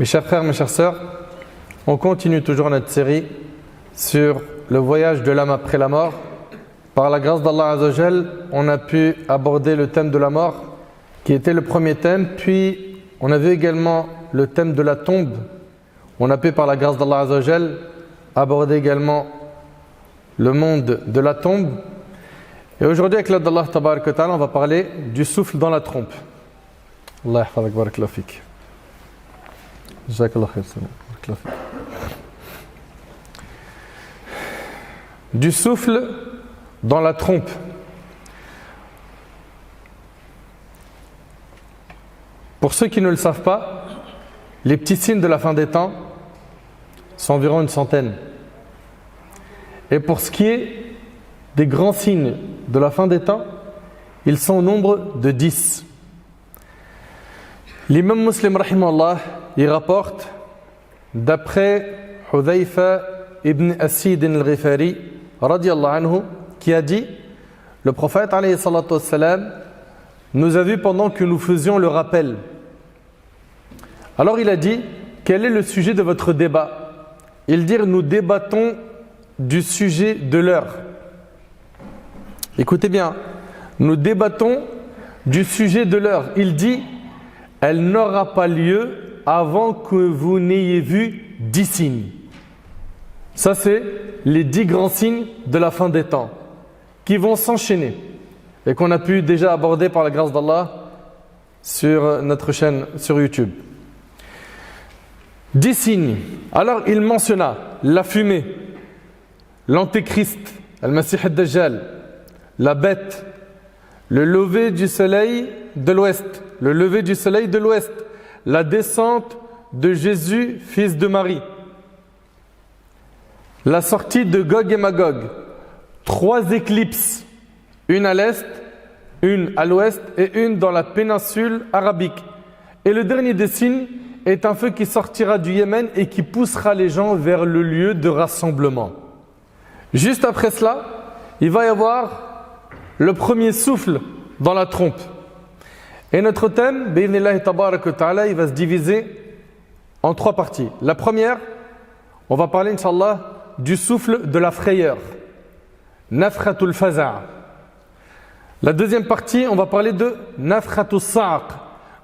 Mes chers frères, mes chères sœurs, on continue toujours notre série sur le voyage de l'âme après la mort. Par la grâce d'Allah Azzawajal, on a pu aborder le thème de la mort, qui était le premier thème, puis on a vu également le thème de la tombe. On a pu, par la grâce d'Allah Azzawajal, aborder également le monde de la tombe. Et aujourd'hui, avec l'aide d'Allah Tabarak wa Ta'ala, on va parler du souffle dans la trompe. Allah yahfazak, barakallahu fik. Jazakallah khair, barakallahu fik. Du souffle dans la trompe. Pour ceux qui ne le savent pas, les petits signes de la fin des temps sont environ une centaine. Et pour ce qui est des grands signes de la fin des temps, ils sont au nombre de 10. L'imam Muslim rahimahullah, il rapporte d'après Hudhayfa ibn Asid al-Ghifari radiyallahu anhu, qui a dit: le prophète alayhi salatu wassalam nous a vus pendant que nous faisions le rappel. Alors il a dit: quel est le sujet de votre débat? Ils dirent: nous débattons du sujet de l'heure. Écoutez bien, nous débattons du sujet de l'heure. Il dit: elle n'aura pas lieu avant que vous n'ayez vu 10 signes. Ça, c'est les 10 grands signes de la fin des temps qui vont s'enchaîner et qu'on a pu déjà aborder par la grâce d'Allah sur notre chaîne sur YouTube. 10 signes. Alors, il mentionna la fumée, l'antéchrist, al-Masih ad-Dajjal, la bête, le lever du soleil de l'ouest, la descente de Jésus, fils de Marie, la sortie de Gog et Magog, 3 éclipses, une à l'est, une à l'ouest et une dans la péninsule arabique. Et le dernier des signes est un feu qui sortira du Yémen et qui poussera les gens vers le lieu de rassemblement. Juste après cela, il va y avoir le premier souffle dans la trompe. Et notre thème, bi'idhnillahi tabarak wa ta'ala, il va se diviser en 3 parties. La première, on va parler, Inch'Allah, du souffle de la frayeur. Nafkhatul faza'. La deuxième partie, on va parler de Nafkhatus sa'q,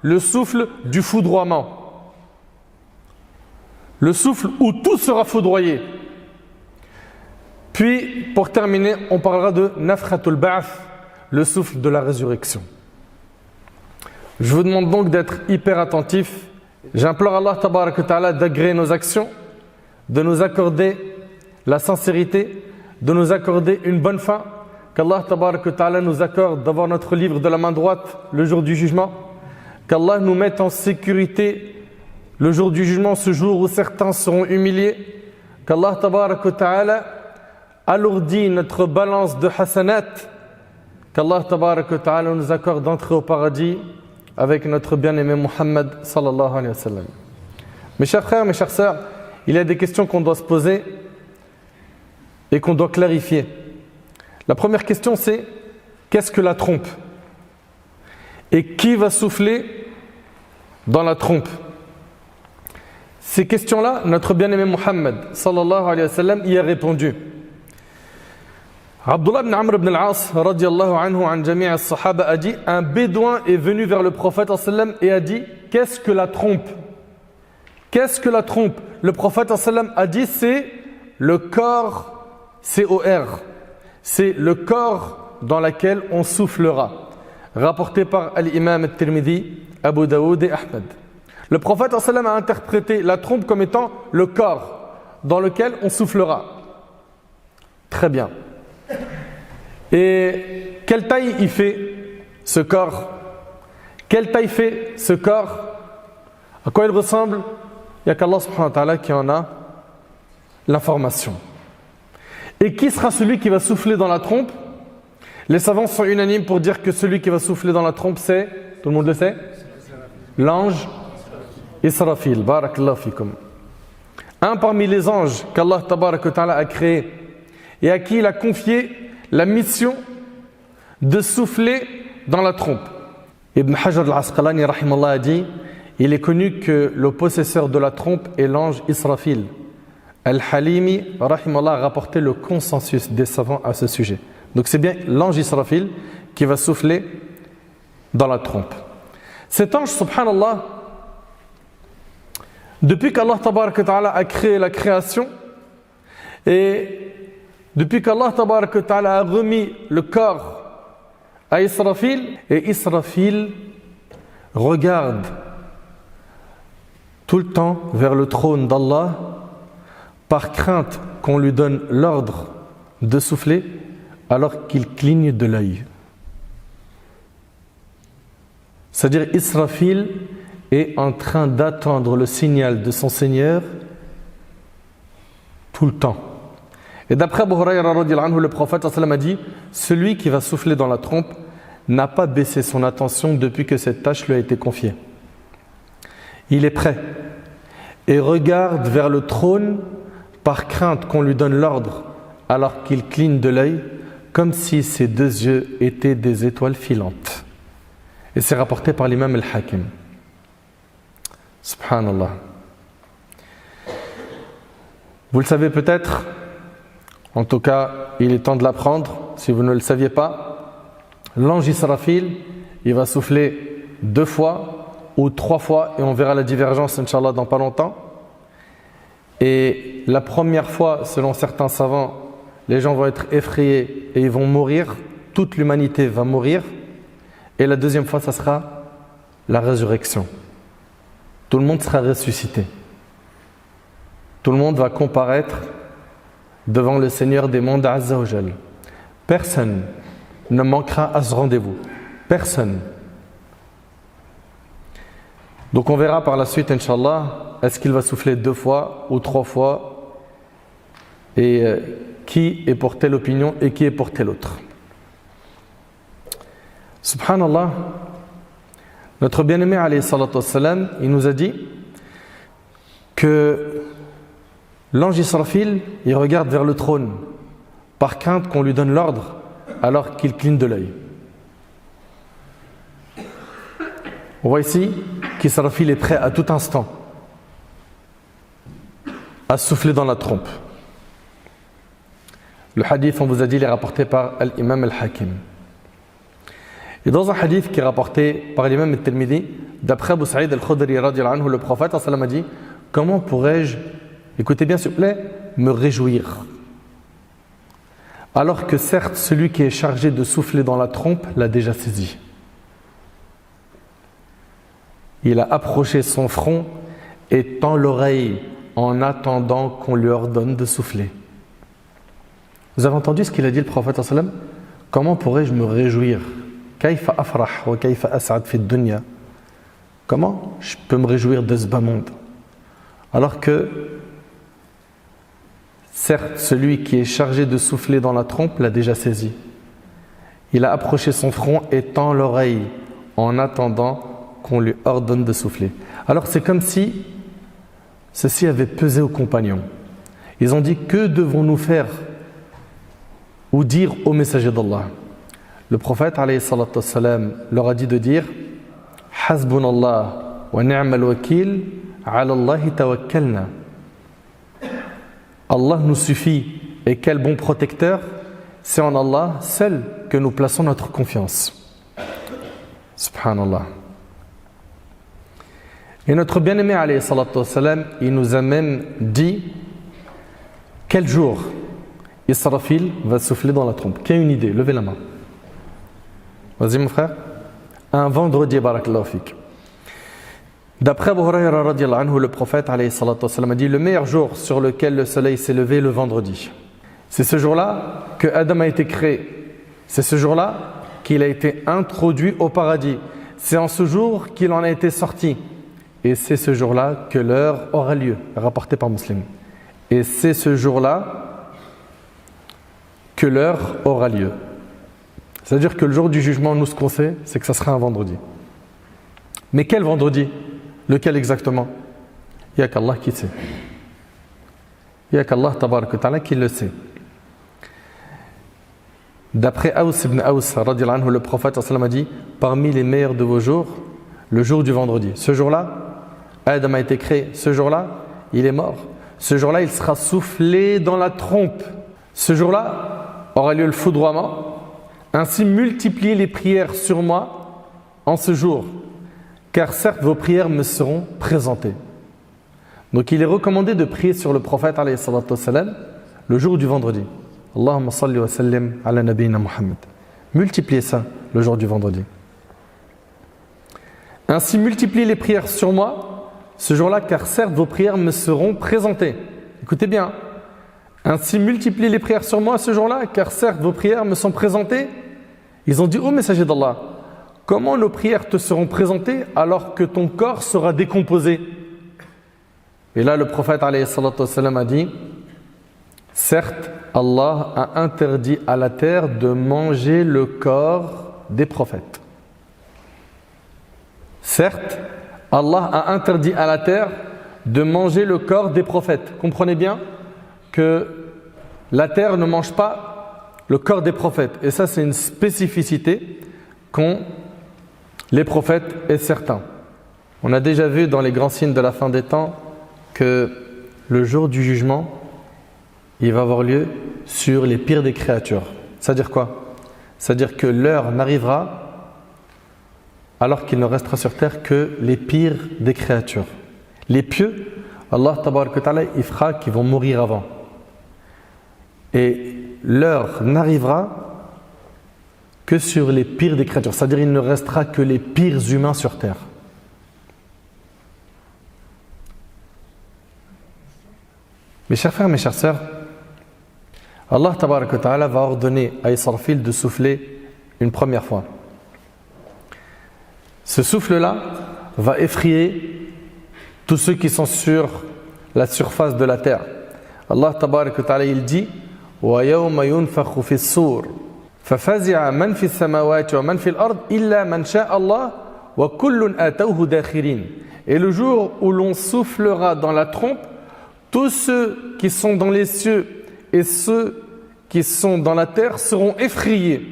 le souffle du foudroiement. Le souffle où tout sera foudroyé. Puis, pour terminer, on parlera de Nafkhatul ba'th, le souffle de la résurrection. Je vous demande donc d'être hyper attentifs. J'implore Allah Tabarak wa Ta'ala d'agréer nos actions, de nous accorder la sincérité, de nous accorder une bonne fin, qu'Allah Tabarak wa Ta'ala nous accorde d'avoir notre livre de la main droite le jour du jugement, qu'Allah nous mette en sécurité le jour du jugement, ce jour où certains seront humiliés, qu'Allah Tabarak wa Ta'ala alourdit notre balance de hasanat, qu'Allah Tabarak wa Ta'ala nous accorde d'entrer au paradis avec notre bien-aimé Muhammad sallallahu alayhi wa sallam. Mes chers frères, mes chères sœurs, il y a des questions qu'on doit se poser et qu'on doit clarifier. La première question, c'est: qu'est-ce que la trompe? Et qui va souffler dans la trompe? Ces questions-là, notre bien-aimé Muhammad sallallahu alayhi wa sallam y a répondu. Abdullah ibn Amr ibn al-As radiyallahu anhu an jami' as-sahaba a dit: un bédouin est venu vers le prophète sallam et a dit: qu'est-ce que la trompe? Qu'est-ce que la trompe? Le prophète sallam a dit: c'est le corps, C-O-R, c'est le corps dans lequel on soufflera. Rapporté par l'imam al-Tirmidhi, Abu Daoud et Ahmed. Le prophète sallam a interprété la trompe comme étant le corps dans lequel on soufflera. Très bien. Et quelle taille il fait ce corps? Quelle taille fait ce corps? À quoi il ressemble? Il n'y a qu'Allah subhanahu wa ta'ala qui en a l'information. Et qui sera celui qui va souffler dans la trompe? Les savants sont unanimes pour dire que celui qui va souffler dans la trompe, c'est, tout le monde le sait, l'ange Israfil. Barakallahu fikum. Un parmi les anges qu'Allah tabarak wa ta'ala a créé et à qui il a confié la mission de souffler dans la trompe. Ibn Hajar al-Asqalani rahimallah a dit: il est connu que le possesseur de la trompe est l'ange Israfil. Al-Halimi, rahimallah, a rapporté le consensus des savants à ce sujet. Donc c'est bien l'ange Israfil qui va souffler dans la trompe. Cet ange, subhanallah, depuis qu'Allah tabaraka ta'ala a créé la création et depuis qu'Allah tabaraka ta'ala a remis le corps à Israfil, et Israfil regarde tout le temps vers le trône d'Allah par crainte qu'on lui donne l'ordre de souffler alors qu'il cligne de l'œil. C'est-à-dire Israfil est en train d'attendre le signal de son Seigneur tout le temps. Et d'après Abu Hurayra radhiyallahu anhu, le prophète sallallahu alayhi wa sallam a dit: celui qui va souffler dans la trompe n'a pas baissé son attention depuis que cette tâche lui a été confiée. Il est prêt et regarde vers le trône par crainte qu'on lui donne l'ordre alors qu'il cligne de l'œil comme si ses deux yeux étaient des étoiles filantes. Et c'est rapporté par l'imam al-Hakim. Subhanallah. Vous le savez peut-être, en tout cas, il est temps de l'apprendre, si vous ne le saviez pas. L'ange Israfil, il va souffler 2 fois ou 3 fois, et on verra la divergence, Inch'Allah, dans pas longtemps. Et la première fois, selon certains savants, les gens vont être effrayés et ils vont mourir. Toute l'humanité va mourir. Et la deuxième fois, ça sera la résurrection. Tout le monde sera ressuscité. Tout le monde va comparaître devant le Seigneur des mondes Azza wa Jal. Personne ne manquera à ce rendez-vous. Personne. Donc on verra par la suite, Inch'Allah, est-ce qu'il va souffler 2 fois ou 3 fois et qui est pour telle opinion et qui est pour telle autre. Subhanallah, notre bien-aimé alayhi salatu wassalam, il nous a dit que l'ange Israfil, il regarde vers le trône par crainte qu'on lui donne l'ordre alors qu'il cligne de l'œil. On voit ici qu'Israfil est prêt à tout instant à souffler dans la trompe. Le hadith, on vous a dit, il est rapporté par l'imam al-Hakim. Et dans un hadith qui est rapporté par l'imam al-Tirmidhi, d'après Abu Sa'id al-Khudri radhiyallahu anhu, le prophète sallallahu alayhi wa sallam a dit: comment pourrais-je, écoutez bien s'il vous plaît, me réjouir alors que certes celui qui est chargé de souffler dans la trompe l'a déjà saisi. Il a approché son front et tend l'oreille en attendant qu'on lui ordonne de souffler. Vous avez entendu ce qu'il a dit le prophète sallallahu alayhi wa sallam? Comment pourrais-je me réjouir? Kayfa afrah wa kayfa as'ad fi dunya. Comment je peux me réjouir de ce bas monde alors que certes celui qui est chargé de souffler dans la trompe l'a déjà saisi. Il a approché son front et tend l'oreille en attendant qu'on lui ordonne de souffler. Alors c'est comme si ceci avait pesé aux compagnons. Ils ont dit: que devons-nous faire ou dire au messager d'Allah? Le prophète alayhi salatu wassalam leur a dit de dire: Hasbunallah wa ni'mal wakil, ala Allahi tawakkalna. Allah nous suffit et quel bon protecteur, c'est en Allah seul que nous plaçons notre confiance. Subhanallah. Et notre bien-aimé alayhi salatu wassalam, il nous a même dit quel jour Israfil va souffler dans la trompe. Qui a une idée? Levez la main. Vas-y mon frère. Un vendredi, barakallahu fik. D'après Abu Hurayra radhiyallahu anhu, le prophète alayhi salatu wassalam a dit: le meilleur jour sur lequel le soleil s'est levé, le vendredi. C'est ce jour-là que Adam a été créé. C'est ce jour-là qu'il a été introduit au paradis. C'est en ce jour qu'il en a été sorti. Et c'est ce jour-là que l'heure aura lieu, rapporté par Muslim. Et c'est ce jour-là que l'heure aura lieu. C'est-à-dire que le jour du jugement, nous, ce qu'on sait, c'est que ça sera un vendredi. Mais quel vendredi? Lequel exactement? Il n'y a qu'Allah qui sait. Il n'y a qu'Allah tabaraka ta'ala qui le sait. D'après Aous ibn Aous, radhiyallahu anhu, le prophète sallallahu alayhi wa sallam a dit: parmi les meilleurs de vos jours, le jour du vendredi. Ce jour-là, Adam a été créé, ce jour-là, il est mort. Ce jour-là, il sera soufflé dans la trompe. Ce jour-là aura lieu le foudroiement. Ainsi, multipliez les prières sur moi en ce jour, car certes, vos prières me seront présentées. Donc, il est recommandé de prier sur le prophète alayhi salatu wassalam, le jour du vendredi. Allahumma salli wa sallim ala nabiyina Muhammad. Multipliez ça le jour du vendredi. Ainsi, multipliez les prières sur moi ce jour-là, car certes, vos prières me seront présentées. Écoutez bien. Ainsi, multipliez les prières sur moi ce jour-là, car certes, vos prières me sont présentées. Ils ont dit, ô messager d'Allah, comment nos prières te seront présentées alors que ton corps sera décomposé? Et là, le prophète alayhi salatu wassalam a dit, certes, Allah a interdit à la terre de manger le corps des prophètes. Certes, Allah a interdit à la terre de manger le corps des prophètes. Comprenez bien que la terre ne mange pas le corps des prophètes. Et ça, c'est une spécificité qu'ont les prophètes et certains. On a déjà vu dans les grands signes de la fin des temps que le jour du jugement, il va avoir lieu sur les pires des créatures. C'est-à-dire quoi? C'est-à-dire que l'heure n'arrivera alors qu'il ne restera sur terre que les pires des créatures. Les pieux, Allah tabaraka wa ta'ala, il fera qu'ils vont mourir avant. Et l'heure n'arrivera que sur les pires des créatures. C'est-à-dire qu'il ne restera que les pires humains sur terre. Mes chers frères, mes chères sœurs, Allah tabaraka wa ta'ala va ordonner à Israfil de souffler une première fois. Ce souffle-là va effrayer tous ceux qui sont sur la surface de la terre. Allah tabaraka wa ta'ala, il dit وَيَوْمَ يُنْفَخُ فِي الصُّورِ فَفَزِعَ مَنْ فِي السَّمَاوَاتِ وَمَنْ فِي الْأَرْضِ إِلَّا مَنْ شَاءَ اللَّهُ وَكُلٌّ آتَوْهُ دَاخِرِينَ. Et le jour où l'on soufflera dans la trompe, tous ceux qui sont dans les cieux et ceux qui sont dans la terre seront effrayés,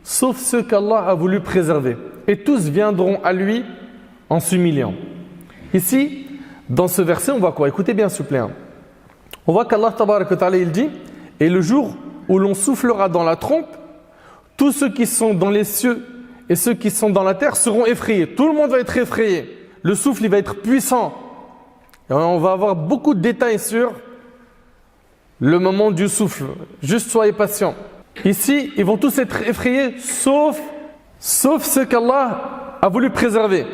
sauf ceux qu'Allah a voulu préserver. Et tous viendront à lui en s'humiliant. Ici, dans ce verset, on voit quoi? Écoutez bien, s'il vous plaît. On voit qu'Allah tabaraka wa ta'ala, il dit, et le jour où l'on soufflera dans la trompe, tous ceux qui sont dans les cieux et ceux qui sont dans la terre seront effrayés. Tout le monde va être effrayé. Le souffle, il va être puissant. Et on va avoir beaucoup de détails sur le moment du souffle. Juste soyez patients. Ici, ils vont tous être effrayés, sauf ceux qu'Allah a voulu préserver.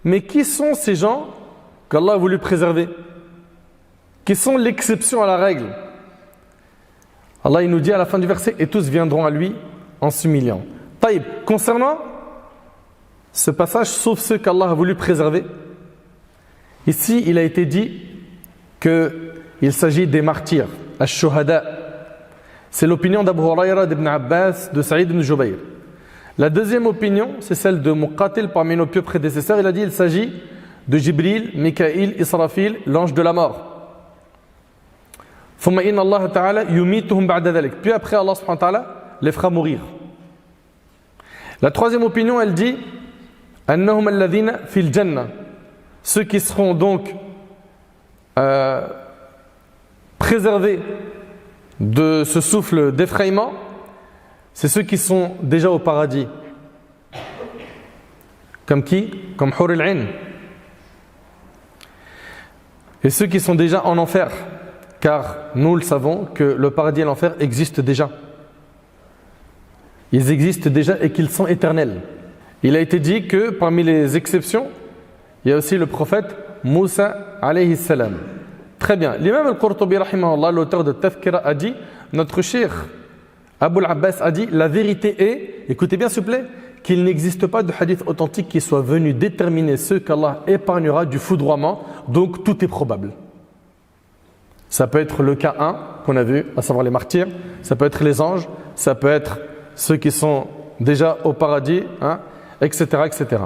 Mais qui sont ces gens qu'Allah a voulu préserver? Qui sont l'exception à la règle? Allah, il nous dit à la fin du verset, et tous viendront à lui en s'humiliant. Taïb, concernant ce passage, sauf ceux qu'Allah a voulu préserver, ici, il a été dit qu'il s'agit des martyrs, ash-shuhada. C'est l'opinion d'Abu Hurayra, d'Ibn Abbas, de Saïd ibn Jubayr. La deuxième opinion, c'est celle de Muqatil parmi nos pieux prédécesseurs. Il a dit qu'il s'agit de Jibril, Mikaïl, Israfil, l'ange de la mort. Puis après, Allah subhanahu wa ta'ala les fera mourir. La troisième opinion, elle dit annahum alladhina fil jannah, ceux qui seront donc préservés de ce souffle d'effrayement, c'est ceux qui sont déjà au paradis. Comme qui? Comme Hur al-Ain. Et ceux qui sont déjà en enfer, car nous le savons que le paradis et l'enfer existent déjà. Ils existent déjà et qu'ils sont éternels. Il a été dit que parmi les exceptions, il y a aussi le prophète Moussa alayhi salam. Très bien. L'imam al-Qurtubi rahimahullah, l'auteur de Tafkira, a dit, notre cheikh Abu al-Abbas a dit, la vérité est, écoutez bien s'il vous plaît, qu'il n'existe pas de hadith authentique qui soit venu déterminer ceux qu'Allah épargnera du foudroiement, donc tout est probable. Ça peut être le cas 1 qu'on a vu, à savoir les martyrs, ça peut être les anges, ça peut être ceux qui sont déjà au paradis, hein, etc., etc.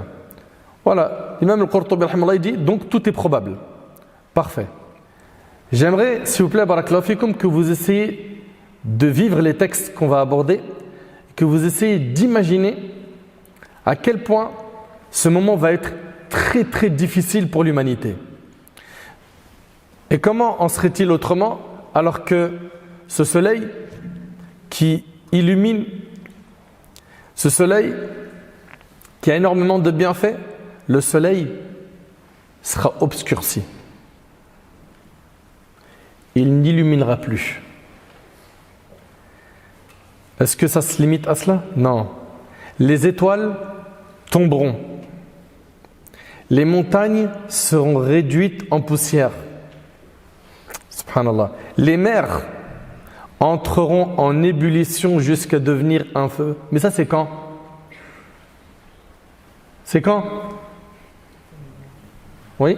Voilà, l'imam al-Qurtubi rahimahullah dit, donc tout est probable. Parfait. J'aimerais, s'il vous plaît, barakallahu fikum, que vous essayez de vivre les textes qu'on va aborder, que vous essayez d'imaginer à quel point ce moment va être très très difficile pour l'humanité. Et comment en serait-il autrement alors que ce soleil qui illumine, ce soleil qui a énormément de bienfaits, le soleil sera obscurci. Il n'illuminera plus. Est-ce que ça se limite à cela? Non. Les étoiles tomberont. Les montagnes seront réduites en poussière. Subhanallah. Les mers entreront en ébullition jusqu'à devenir un feu. Mais ça, c'est quand? C'est quand? Oui?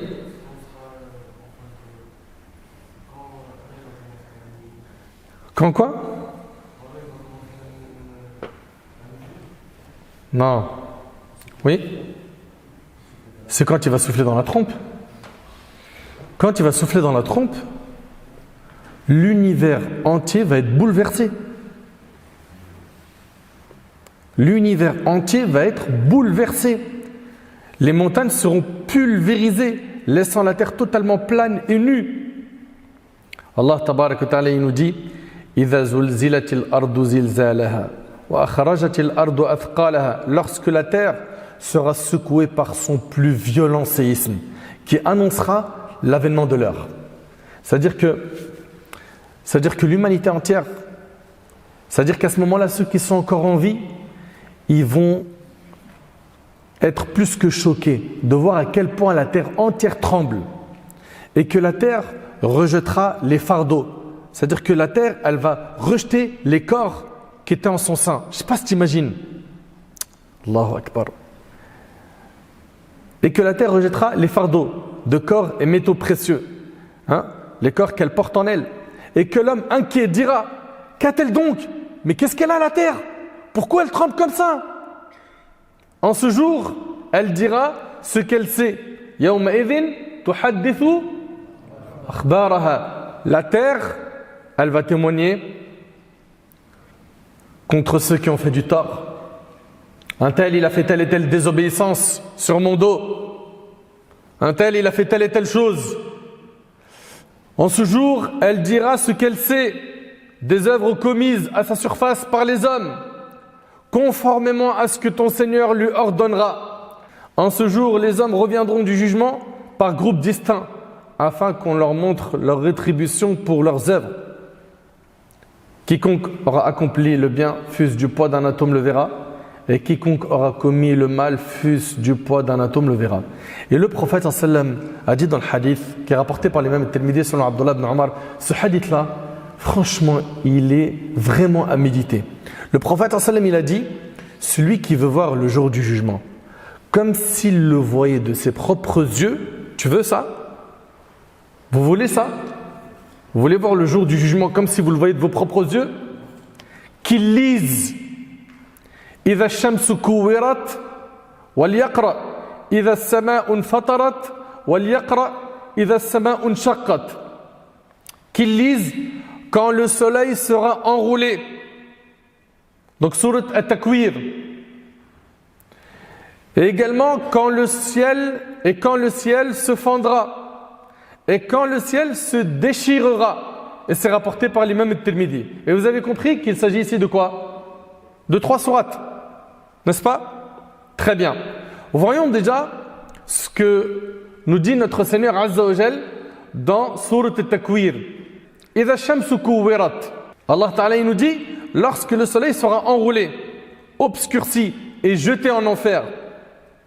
Quand quoi? Non. Oui? C'est quand il va souffler dans la trompe. Quand il va souffler dans la trompe, l'univers entier va être bouleversé. L'univers entier va être bouleversé. Les montagnes seront pulvérisées, laissant la terre totalement plane et nue. Allah tabarak wa ta'ala nous dit إِذَا زُلْزِلَتِ الْأَرْضُ زِلْزَالَهَا وَأَخْرَجَتِ الْأَرْضُ أَثْقَالَهَا. Lorsque la terre sera secouée par son plus violent séisme, qui annoncera l'avènement de l'heure. C'est-à-dire que l'humanité entière, c'est-à-dire qu'à ce moment-là, ceux qui sont encore en vie, ils vont être plus que choqués de voir à quel point la terre entière tremble et que la terre rejettera les fardeaux. C'est-à-dire que la terre, elle va rejeter les corps qui étaient en son sein. Je ne sais pas si tu imagines. Allahu Akbar. Et que la terre rejettera les fardeaux de corps et métaux précieux. Les corps qu'elle porte en elle. Et que l'homme inquiet dira: qu'a-t-elle donc? Mais qu'est-ce qu'elle a la terre? Pourquoi elle tremble comme ça? En ce jour, elle dira ce qu'elle sait. Yawma idhin tuhaddithu akhbaraha. La terre, elle va témoigner contre ceux qui ont fait du tort. Un tel, il a fait telle et telle désobéissance sur mon dos. Un tel, il a fait telle et telle chose. En ce jour, elle dira ce qu'elle sait des œuvres commises à sa surface par les hommes, conformément à ce que ton Seigneur lui ordonnera. En ce jour, les hommes reviendront du jugement par groupes distincts, afin qu'on leur montre leur rétribution pour leurs œuvres. Quiconque aura accompli le bien, fût-ce du poids d'un atome, le verra, et quiconque aura commis le mal, fût-ce du poids d'un atome, le verra. Et le prophète sallam a dit dans le hadith, qui est rapporté par l'imam al-Tirmidhi selon Abdullah ibn Omar, ce hadith-là, franchement, il est vraiment à méditer. Le prophète sallam, il a dit, celui qui veut voir le jour du jugement, comme s'il le voyait de ses propres yeux, tu veux ça? Vous voulez ça? Vous voulez voir le jour du jugement comme si vous le voyez de vos propres yeux? Qu'il lise إِذَا الشَّمْسُ كُوِّرَتْ وَلْيَقْرَأْ إِذَا السَّمَاءُ انْفَطَرَتْ وَلْيَقْرَأْ إِذَا السَّمَاءُ انشَقَّتْ. Qu'il lise quand le soleil sera enroulé. Donc Surat At-Takwir. Et également quand le ciel se fendra. Et quand le ciel se déchirera. Et c'est rapporté par l'imam al-Tirmidhi. Et vous avez compris qu'il s'agit ici de quoi? De 3 sourates. N'est-ce pas? Très bien. Voyons déjà ce que nous dit notre Seigneur Azza wa Jal dans Surat At-Takwir. إِذَا الشَّمْسُ كُوِّرَتْ. Allah Ta'ala nous dit, lorsque le soleil sera enroulé, obscurci et jeté en enfer.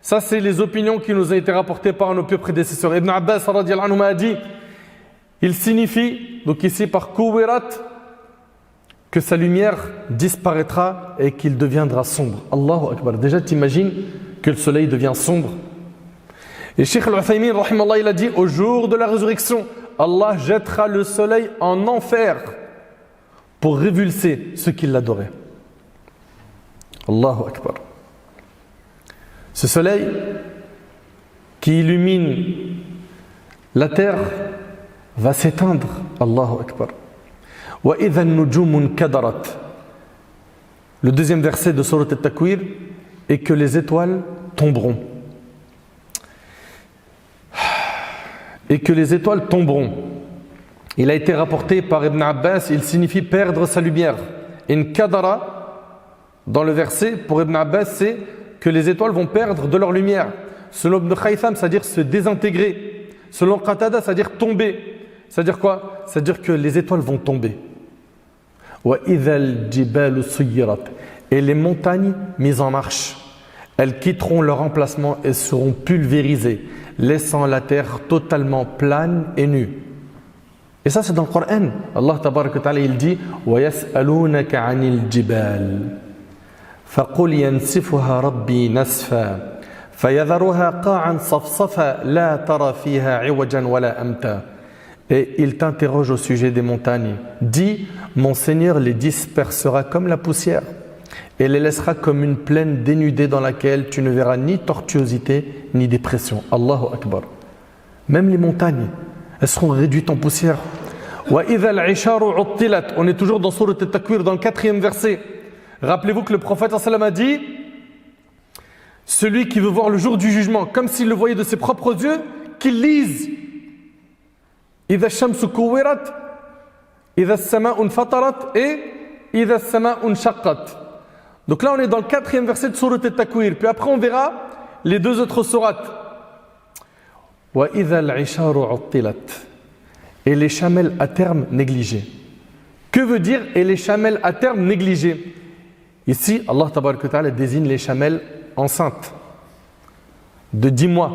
Ça, c'est les opinions qui nous ont été rapportées par nos pieux prédécesseurs. Ibn Abbas radiyallahu anhu a dit, il signifie, donc ici par Kuwirat, que sa lumière disparaîtra et qu'il deviendra sombre. Allahu Akbar. Déjà, t'imagines que le soleil devient sombre. Et Cheikh Al-Uthaymin, rahimallah, il a dit, au jour de la résurrection, Allah jettera le soleil en enfer pour révulser ceux qui l'adoraient. Allahu Akbar. Ce soleil qui illumine la terre va s'éteindre. Allahu Akbar. Wa idha an-nujumun kadarat. Le deuxième verset de Surat At-Takwir est que les étoiles tomberont. et que les étoiles tomberont. Il a été rapporté par Ibn Abbas, il signifie perdre sa lumière. In kadara, dans le verset, pour Ibn Abbas, c'est que les étoiles vont perdre de leur lumière. Selon Ibn Khaytham, c'est-à-dire se désintégrer. Selon Qatada, c'est-à-dire tomber. C'est-à-dire quoi? C'est-à-dire que les étoiles vont tomber. Et les montagnes mises en marche, elles quitteront leur emplacement et seront pulvérisées, laissant la terre totalement plane et nue. Et ça c'est dans le Coran. Allah tabaraka wa ta'ala il dit وَيَسْأَلُونَكَ عَنِ الْجِبَالِ فَقُلْ يَنْسِفُهَا رَبِّي نَسْفًا فَيَذَرُهَا قَاعًا صَفْصَفًا لَا تَرَى فِيهَا عِوَجًا وَلَا أَمْتًا. Et il t'interroge au sujet des montagnes. Dis, mon Seigneur les dispersera comme la poussière et les laissera comme une plaine dénudée dans laquelle tu ne verras ni tortuosité ni dépression. Allahu Akbar. Même les montagnes, elles seront réduites en poussière. On est toujours dans Sourate At-Takwir, dans le 4e verset. Rappelez-vous que le prophète sallam a dit, celui qui veut voir le jour du jugement comme s'il le voyait de ses propres yeux, qu'il lise إذا الشمس كورت إذا السماء انفطرت et إذا السماء انشقت. Donc là on est dans le 4e verset de Sourate At-Takwir. Puis après on verra les deux autres sourates. وإذا العشار عطلت. Et les chamelles à terme négligées. Que veut dire et les chamelles à terme négligées? Ici Allah tabaraka wa ta'ala désigne les chamelles enceintes de 10 mois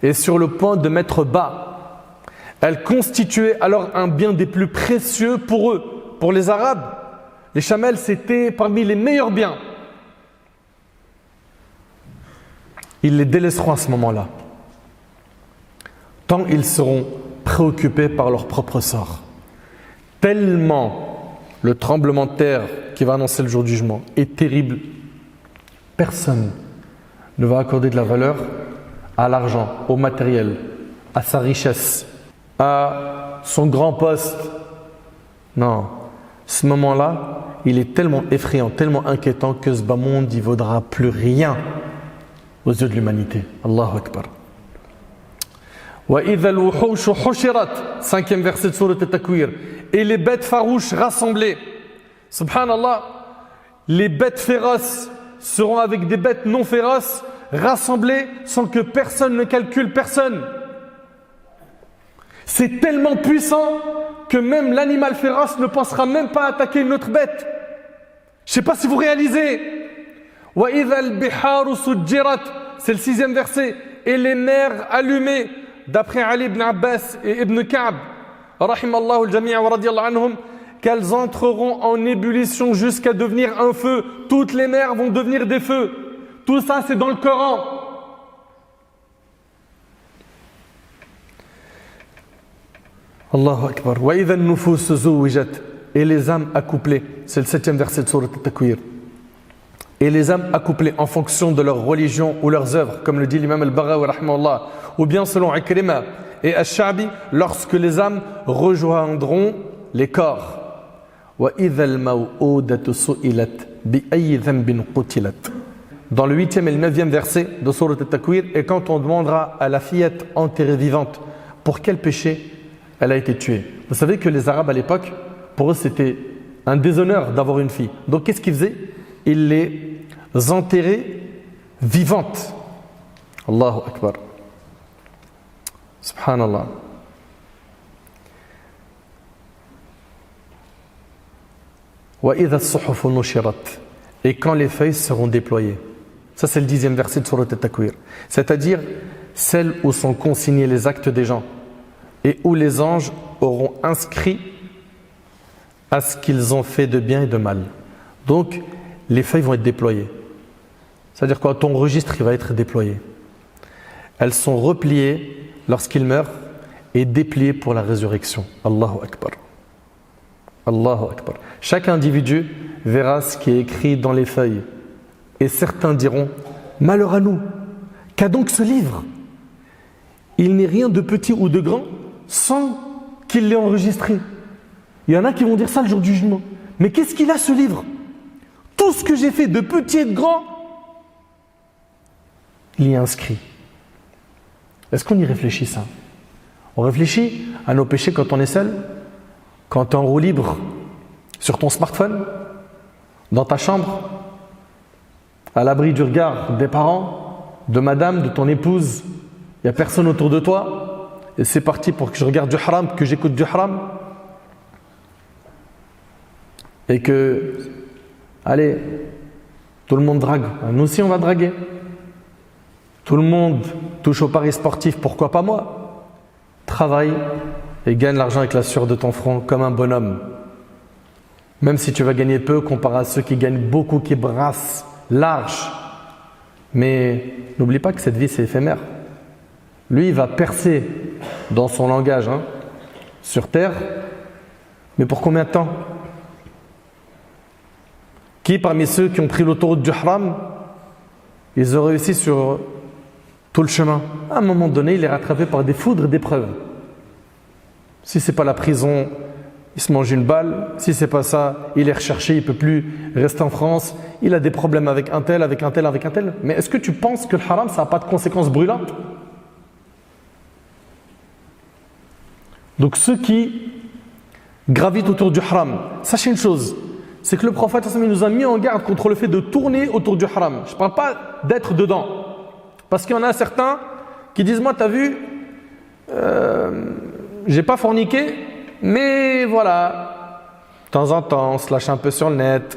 et sur le point de mettre bas. Elle constituait alors un bien des plus précieux pour eux. Pour les Arabes, les chamelles, c'était parmi les meilleurs biens. Ils les délaisseront à ce moment-là, tant ils seront préoccupés par leur propre sort. Tellement le tremblement de terre qui va annoncer le jour du jugement est terrible, personne ne va accorder de la valeur à l'argent, au matériel, à sa richesse, à son grand poste. Non, ce moment-là, il est tellement effrayant, tellement inquiétant que ce bas monde, il ne vaudra plus rien aux yeux de l'humanité. Allahu Akbar. وَإِذَا الْوُحُوشُ حُشِرَتْ 5e verset de Sourate At-Takwir. Et les bêtes farouches rassemblées. Subhanallah, les bêtes féroces seront avec des bêtes non féroces rassemblées sans que personne ne calcule personne. C'est tellement puissant que même l'animal féroce ne pensera même pas attaquer une autre bête. Je ne sais pas si vous réalisez. وَإِذَا الْبِحَارُ سُجِّرَتْ c'est le 6e verset. Et les mers allumées, d'après Ali ibn Abbas et Ibn Ka'b, rahimallahu al-jami' wa radiyallahu anhum, qu'elles entreront en ébullition jusqu'à devenir un feu. Toutes les mers vont devenir des feux. Tout ça, c'est dans le Coran. Allahu Akbar. Wa idha an-nufus zuwijat. Et les âmes accouplées. C'est le 7e verset de Sourate At-Takwir. Et les âmes accouplées en fonction de leur religion ou leurs œuvres, comme le dit l'imam al-Baghawi rahimahullah, ou bien selon Ikrima et Ash-Sha'bi, lorsque les âmes rejoindront les corps. Wa idha al-maw'udatu su'ilat bi ayyi dhanbin qutilat. Dans le 8e et le 9e verset de Sourate At-Takwir, et quand on demandera à la fillette enterrée vivante pour quel péché elle a été tuée. Vous savez que les Arabes à l'époque, pour eux c'était un déshonneur d'avoir une fille. Donc qu'est-ce qu'ils faisaient? Ils les enterraient vivantes. Allahu Akbar. Subhanallah. Wa idha as-suhufu nushirat. Et quand les feuilles seront déployées. Ça c'est le 10e verset de Sourate At-Takwir. C'est-à-dire celles où sont consignés les actes des gens et où les anges auront inscrit à ce qu'ils ont fait de bien et de mal. Donc, les feuilles vont être déployées. C'est-à-dire quoi? Ton registre il va être déployé. Elles sont repliées lorsqu'ils meurent et dépliées pour la résurrection. Allahu Akbar. Allahu Akbar. Chaque individu verra ce qui est écrit dans les feuilles. Et certains diront, malheur à nous, qu'a donc ce livre? Il n'est rien de petit ou de grand sans qu'il l'ait enregistré. Il y en a qui vont dire ça le jour du jugement. Mais qu'est-ce qu'il a ce livre? Tout ce que j'ai fait de petit et de grand, il y est inscrit. Est-ce qu'on y réfléchit ça? On réfléchit à nos péchés quand on est seul, quand tu es en roue libre, sur ton smartphone, dans ta chambre, à l'abri du regard des parents, de madame, de ton épouse. Il n'y a personne autour de toi. Et c'est parti pour que je regarde du haram, que j'écoute du haram. Et que, allez, tout le monde drague. Nous aussi, on va draguer. Tout le monde touche au paris sportif, pourquoi pas moi? Travaille et gagne l'argent avec la sueur de ton front comme un bonhomme. Même si tu vas gagner peu comparé à ceux qui gagnent beaucoup, qui brassent large. Mais n'oublie pas que cette vie, c'est éphémère. Lui, il va percer dans son langage, sur terre. Mais pour combien de temps? Qui parmi ceux qui ont pris l'autoroute du haram, ils ont réussi sur tout le chemin? À un moment donné, il est rattrapé par des foudres d'épreuves. Si ce n'est pas la prison, il se mange une balle. Si ce n'est pas ça, il est recherché, il ne peut plus rester en France. Il a des problèmes avec un tel, avec un tel, avec un tel. Mais est-ce que tu penses que le haram, ça n'a pas de conséquences brûlantes? Donc ceux qui gravitent autour du haram, sachez une chose, c'est que le prophète nous a mis en garde contre le fait de tourner autour du haram. Je ne parle pas d'être dedans. Parce qu'il y en a certains qui disent, moi, t'as vu, j'ai pas forniqué, mais voilà, de temps en temps, on se lâche un peu sur le net.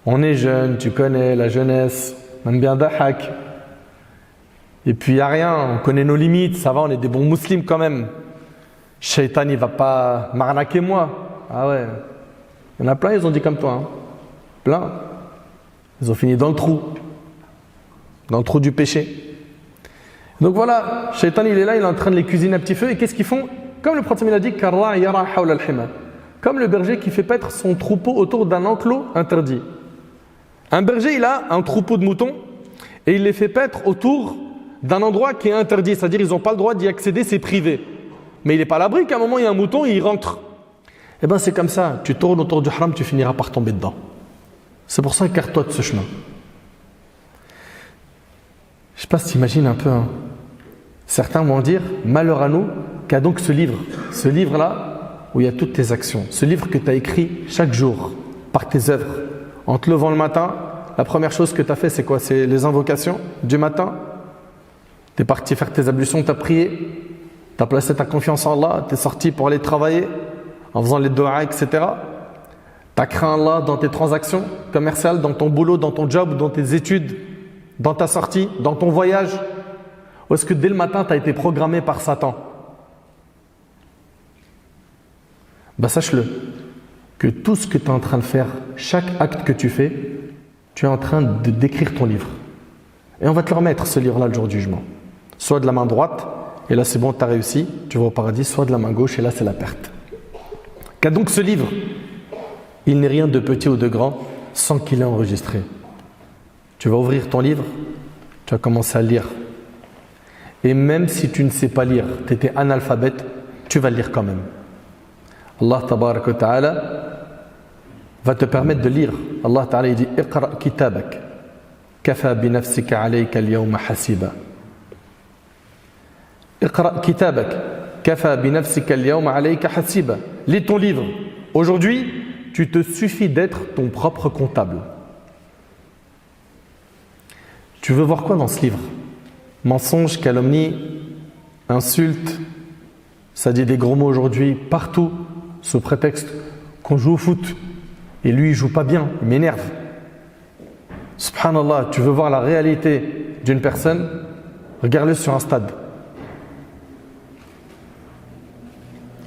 On est jeune, tu connais la jeunesse, on aime bien dahak. Et puis il n'y a rien, on connaît nos limites, ça va, on est des bons musulmans quand même. Shaitan, il ne va pas m'arnaquer moi. Ah ouais, il y en a plein, ils ont dit comme toi. Plein. Ils ont fini dans le trou du péché. Donc voilà, Shaitan, il est là, il est en train de les cuisiner à petit feu. Et qu'est-ce qu'ils font? Comme le prophète a dit, comme le berger qui fait paître son troupeau autour d'un enclos interdit. Un berger, il a un troupeau de moutons et il les fait paître autour d'un endroit qui est interdit. C'est-à-dire, ils n'ont pas le droit d'y accéder, c'est privé. Mais il n'est pas à l'abri qu'à un moment, il y a un mouton et il rentre. Eh bien, c'est comme ça. Tu tournes autour du haram, tu finiras par tomber dedans. C'est pour ça, écarte-toi de ce chemin. Je ne sais pas si tu imagines un peu. Certains vont dire, malheur à nous, qu'a donc ce livre. Ce livre-là, où il y a toutes tes actions. Ce livre que tu as écrit chaque jour, par tes œuvres. En te levant le matin, la première chose que tu as fait, c'est quoi? C'est les invocations du matin. Tu es parti faire tes ablutions, tu as prié. Tu as placé ta confiance en Allah, tu es sorti pour aller travailler en faisant les doigts, etc. Tu as craint Allah dans tes transactions commerciales, dans ton boulot, dans ton job, dans tes études, dans ta sortie, dans ton voyage. Ou est-ce que dès le matin, tu as été programmé par Satan? Sache-le, que tout ce que tu es en train de faire, chaque acte que tu fais, tu es en train de d'écrire ton livre. Et on va te le remettre, ce livre-là, le jour du jugement. Soit de la main droite, et là c'est bon, tu as réussi, tu vas au paradis, soit de la main gauche, et là c'est la perte. Car donc ce livre, il n'est rien de petit ou de grand sans qu'il ait enregistré. Tu vas ouvrir ton livre, tu vas commencer à lire. Et même si tu ne sais pas lire, tu étais analphabète, tu vas lire quand même. Allah tabarak wa ta'ala va te permettre de lire. Allah ta'ala il dit Iqra kitabak kafa bi nafsika alayka al-yawma hasiba. Iqra kitabak kafa bi nafsika al-yawma alayka hasiba. Lis ton livre. Aujourd'hui, tu te suffis d'être ton propre comptable. Tu veux voir quoi dans ce livre? Mensonge, calomnie, insulte, ça dit des gros mots aujourd'hui partout, sous prétexte qu'on joue au foot. Et lui, il joue pas bien, il m'énerve. Subhanallah, tu veux voir la réalité d'une personne? Regarde-le sur un stade.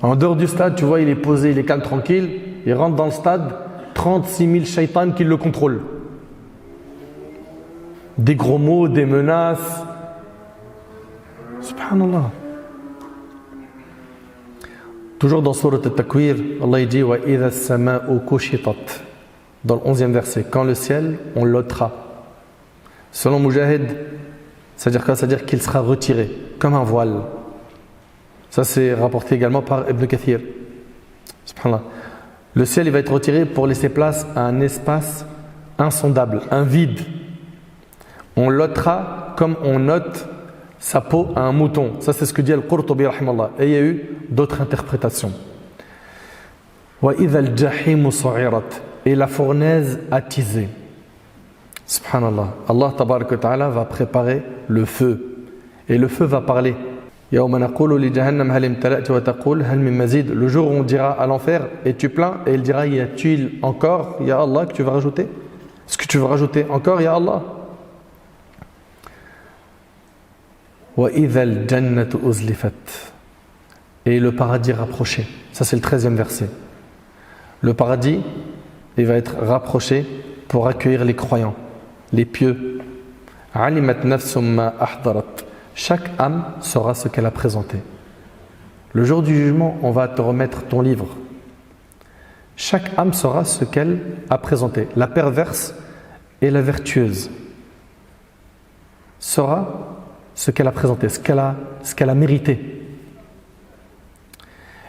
En dehors du stade, tu vois, il est posé, il est calme, tranquille. Il rentre dans le stade, 36 000 shaitans qui le contrôlent. Des gros mots, des menaces. Subhanallah. Toujours dans Surat Al-Takwir, Allah dit wa idha as-sama'u kushitat. Dans le 11e verset, quand le ciel, on l'ôtera. Selon Mujahid, c'est-à-dire quoi? C'est-à-dire qu'il sera retiré, comme un voile. Ça, c'est rapporté également par Ibn Kathir. Subhanallah. Le ciel, il va être retiré pour laisser place à un espace insondable, un vide. On l'ôtera comme on ôte sa peau à un mouton. Ça, c'est ce que dit Al-Qurtubi, rahimallah. Et il y a eu d'autres interprétations. وَإِذَا الْجَحِيمُ صُعِرَتْ. Et la fournaise attisée. Subhanallah. Allah tabarak wa ta'ala va préparer le feu. Et le feu va parler. يَوْمَ نَقُولُ لِجَهَنَّمْ هَلِ امْتَلَأْتِ وَتَقُولُ هَلْ مِن مَزِيدٍ. Le jour où on dira à l'enfer, es-tu plein? Et il dira, y a-t-il encore, ya Allah, que tu veux rajouter? Est-ce que tu veux rajouter encore, ya Allah? وَإِذَا الْجَنَّةُ أُزْلِفَتْ. Et le paradis rapproché. Ça, c'est le 13e verset. Le paradis, il va être rapproché pour accueillir les croyants, les pieux. عَلِمَتْ نَفْسٌ مَا أَحْضَرَتْ. Chaque âme saura ce qu'elle a présenté. Le jour du jugement, on va te remettre ton livre. Chaque âme saura ce qu'elle a présenté. La perverse et la vertueuse saura ce qu'elle a présenté, ce qu'elle a mérité.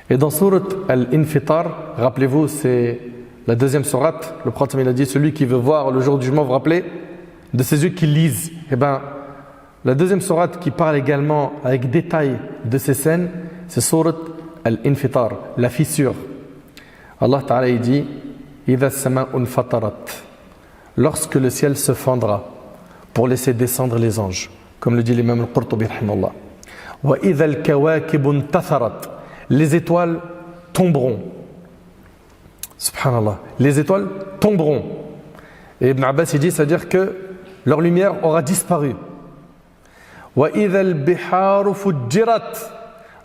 Et dans Sourate Al-Infitar, rappelez-vous, c'est la deuxième sourate, le prophète il a dit, celui qui veut voir le jour du jugement, vous vous rappelez, de ses yeux qui lisent. Eh bien, la deuxième sourate qui parle également avec détail de ces scènes, c'est Sourate Al-Infitar, la fissure. Allah Ta'ala il dit, إِذَا السَّمَاءُ انْفَطَرَتْ. Lorsque le ciel se fendra pour laisser descendre les anges. Comme le dit l'imam Al-Qurtubi, rahimahullah. وَإِذَا الْكَوَاكِبُ انْتَثَرَتْ. Les étoiles tomberont. Subhanallah. Les étoiles tomberont. Et Ibn Abbas il dit, c'est-à-dire que leur lumière aura disparu. وَإِذَا الْبِحَارُ فُجِّرَتْ.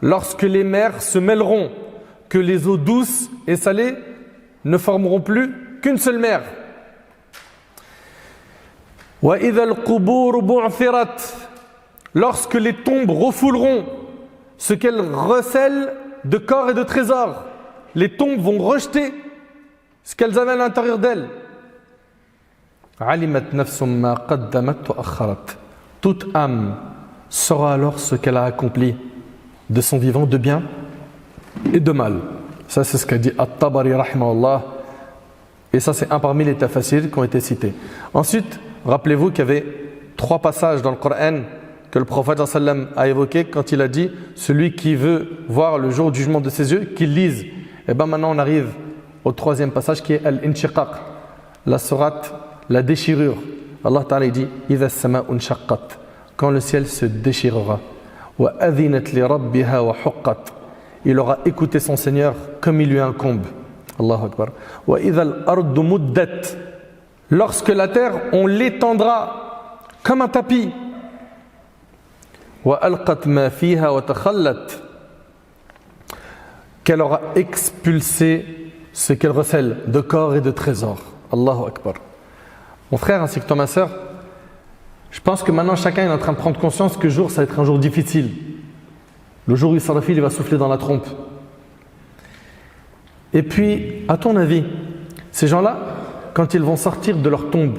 Lorsque les mers se mêleront, que les eaux douces et salées ne formeront plus qu'une seule mer. وَإِذَا الْقُبُورُ بُعْثِرَتْ. Lorsque les tombes refouleront ce qu'elles recèlent de corps et de trésors. Les tombes vont rejeter ce qu'elles avaient à l'intérieur d'elles. عَلِمَتْ نَفْسٌ مَا قَدَّمَتْ وَأَخَّرَتْ. Toute âme saura alors ce qu'elle a accompli de son vivant, de bien et de mal. Ça, c'est ce qu'a dit At-Tabari, rahimahullah. Et ça, c'est un parmi les tafasirs qui ont été cités. Ensuite, rappelez-vous qu'il y avait 3 passages dans le Coran que le prophète sallam a évoqué quand il a dit celui qui veut voir le jour du jugement de ses yeux, qu'il lise. Et bien maintenant, on arrive au 3e passage qui est Al-Inshiqaq, la sourate, la déchirure. Allah Ta'ala dit إِذَا السَّمَاءُ انشَقَّتْ. Quand le ciel se déchirera. وَأَذِنَتْ لِرَبِّهَا وَحُقَّتْ. Il aura écouté son Seigneur comme il lui incombe. Allahu Akbar. وَإِذَا الْأَرْضُ مُدَّتْ. Lorsque la terre, on l'étendra comme un tapis. وَأَلْقَتْ مَا فِيهَا وَتَخَلَّتْ. Qu'elle aura expulsé ce qu'elle recèle de corps et de trésors. Allahu Akbar. Mon frère ainsi que toi ma soeur, je pense que maintenant chacun est en train de prendre conscience que ce jour ça va être un jour difficile. Le jour où Israfil il va souffler dans la trompe. Et puis, à ton avis, ces gens-là, quand ils vont sortir de leur tombe,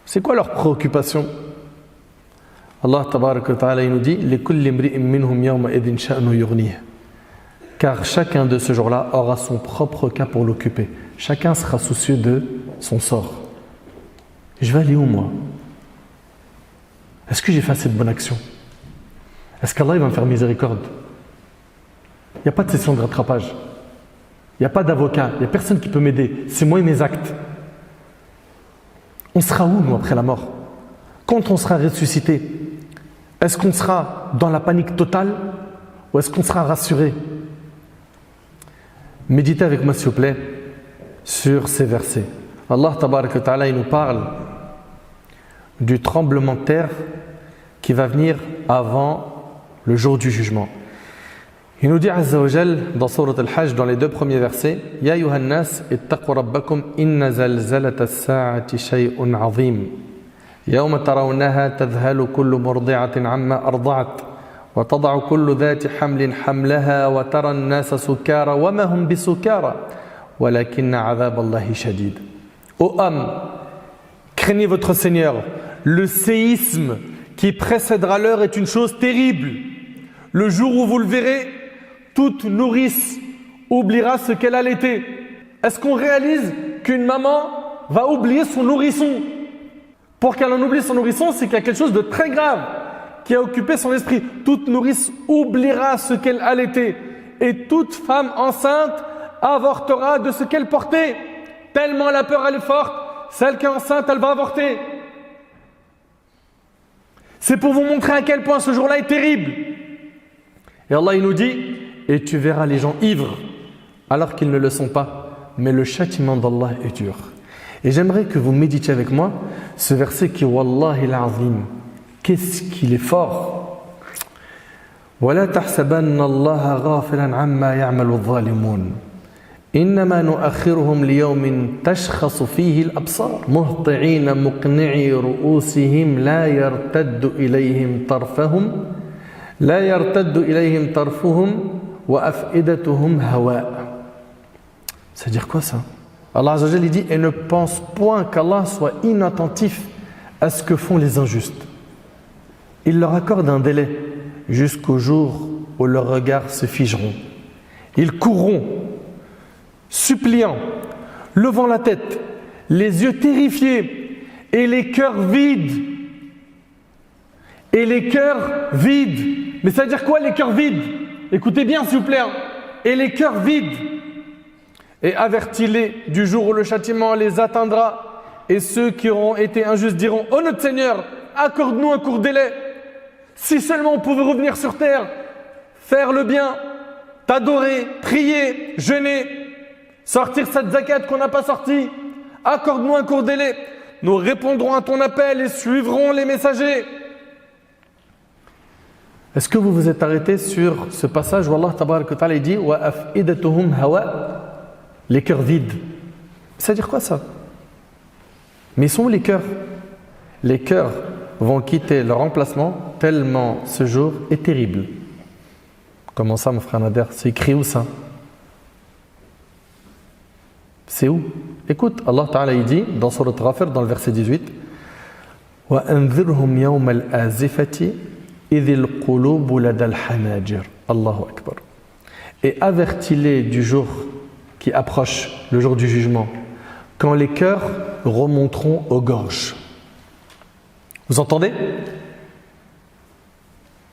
c'est quoi leur préoccupation? Allah tabarak wa ta'ala il nous dit لِكُلِّ امْرِئٍ مِّنْهُمْ يَوْمَئِذٍ شَأْنُ يُغْنِيهِ. Car chacun de ce jour-là aura son propre cas pour l'occuper. Chacun sera soucieux de son sort. Je vais aller où moi? Est-ce que j'ai fait assez de bonnes actions? Est-ce qu'Allah il va me faire miséricorde? Il n'y a pas de session de rattrapage. Il n'y a pas d'avocat. Il n'y a personne qui peut m'aider. C'est moi et mes actes. On sera où nous après la mort? Quand on sera ressuscité, est-ce qu'on sera dans la panique totale ou est-ce qu'on sera rassuré? Méditez avec moi s'il vous plaît sur ces versets. Allah tabaraka wa ta'ala il nous parle du tremblement de terre qui va venir avant le jour du jugement. Il nous dit Azza wa Jal dans Sourate Al-Hajj dans les 2 premiers versets Ya ayyuhan nas ittaqu rabbakum inna zalzalata as-sa'ati shay'un 'azim yawma tarawnaha tadhhalu kullu murdi'atin 'amma arda'at wa tad'u kullu dhati hamlin hamlaha wa tara an-nasa sukara wa ma hum bisukara walakinna 'adhab Allahi shadid. Ô hommes, craignez votre Seigneur. Le séisme qui précédera l'heure est une chose terrible. Le jour où vous le verrez, toute nourrice oubliera ce qu'elle allaitait. Est-ce qu'on réalise qu'une maman va oublier son nourrisson? pour qu'elle en oublie son nourrisson, c'est qu'il y a quelque chose de très grave qui a occupé son esprit. Toute nourrice oubliera ce qu'elle allaitait et toute femme enceinte avortera de ce qu'elle portait. Tellement la peur elle est forte, celle qui est enceinte, elle va avorter. C'est pour vous montrer à quel point ce jour-là est terrible. Et Allah il nous dit, et tu verras les gens ivres alors qu'ils ne le sont pas, mais le châtiment d'Allah est dur. Et j'aimerais que vous méditiez avec moi ce verset qui, Wallahi al-Azim, qu'est-ce qu'il est fort. وَلَا تَحْسَبَنَّ اللَّهَ غَافِلًا عَمَّا يَعْمَلُ الظَّالِمُونَ إِنَّمَا نُؤَخِّرُهُمْ لِيَوْمٍ تَشْخَصُ فِيهِ الْأَبْصَارُ مُهْطِعِينَ مُقْنِعِي رُؤُوسِهِمْ لا يرتد إليهم طرفهم وأفئدتهم هواء. Ça veut dire quoi ça? Allah Azza wa Jalla dit, et ne pense point qu'Allah soit inattentif à ce que font les injustes. Il leur accorde un délai jusqu'au jour où leurs regards se figeront. Ils courront, suppliants, levant la tête, les yeux terrifiés et les cœurs vides. Et les cœurs vides. Mais ça veut dire quoi les cœurs vides? Écoutez bien s'il vous plaît. Et les cœurs vides. Et avertis-les du jour où le châtiment les atteindra. Et ceux qui auront été injustes diront, oh notre Seigneur, accorde-nous un court délai. Si seulement on pouvait revenir sur terre, faire le bien, t'adorer, prier, jeûner, sortir cette zakat qu'on n'a pas sortie, accorde-nous un court délai. Nous répondrons à ton appel et suivrons les messagers. Est-ce que vous vous êtes arrêté sur ce passage où Allah tabaraka wa ta'ala dit wa af'idatuhum hawa, les cœurs vides? Ça veut dire quoi ça? Mais ils sont où les cœurs? Les cœurs vont quitter leur emplacement tellement ce jour est terrible. Comment ça mon frère Nader? C'est écrit où ça? C'est où? Écoute, Allah Ta'ala il dit dans Surat Ghafir dans le verset 18 wa anzirhum yawm al-azifati idhil qulubu ladal hanajir. Allahu Akbar. Et avertis-les du jour qui approche, le jour du jugement, quand les cœurs remonteront aux gorges. Vous entendez?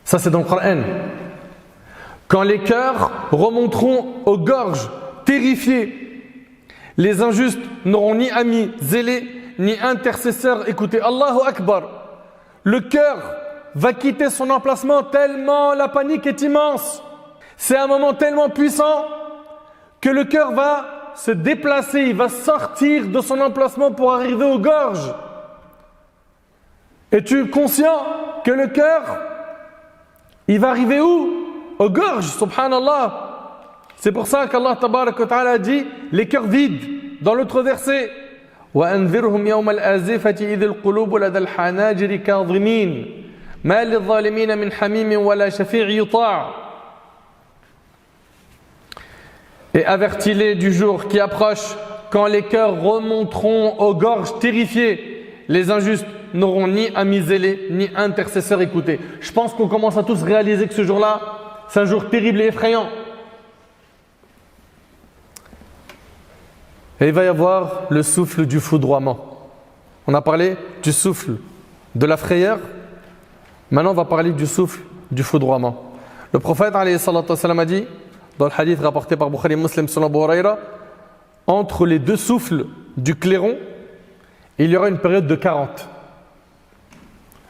Ça c'est dans le Coran. Quand les cœurs remonteront aux gorges, terrifiés, les injustes n'auront ni amis zélés, ni intercesseurs. Écoutez, Allahu Akbar. Le cœur va quitter son emplacement tellement la panique est immense. C'est un moment tellement puissant que le cœur va se déplacer, il va sortir de son emplacement pour arriver aux gorges. Es-tu conscient que le cœur, il va arriver où? Aux gorges, subhanallah. C'est pour ça qu'Allah tabaraka wa ta'ala dit les cœurs vides dans l'autre verset. وَأَنذِرْهُمْ يَوْمَ الْآزِفَةِ إِذِ الْقُلُوبُ لَدَى الْحَنَاجِرِ كَاظِمِينَ مَا لِلظَّالِمِينَ مِنْ حَمِيمٍ وَلَا شَفِيعٍ يُطَاعٍ. Et avertis-les du jour qui approche, quand les cœurs remonteront aux gorges terrifiées, les injustes n'auront ni amis zélés, ni intercesseurs écoutés. Je pense qu'on commence à tous réaliser que ce jour-là, c'est un jour terrible et effrayant. Et il va y avoir le souffle du foudroiement. On a parlé du souffle de la frayeur. Maintenant, on va parler du souffle du foudroiement. Le prophète alayhi salatu wassalam a dit, dans le hadith rapporté par Bukhari et Muslim selon Abu Huraira, entre les deux souffles du clairon, il y aura une période de 40.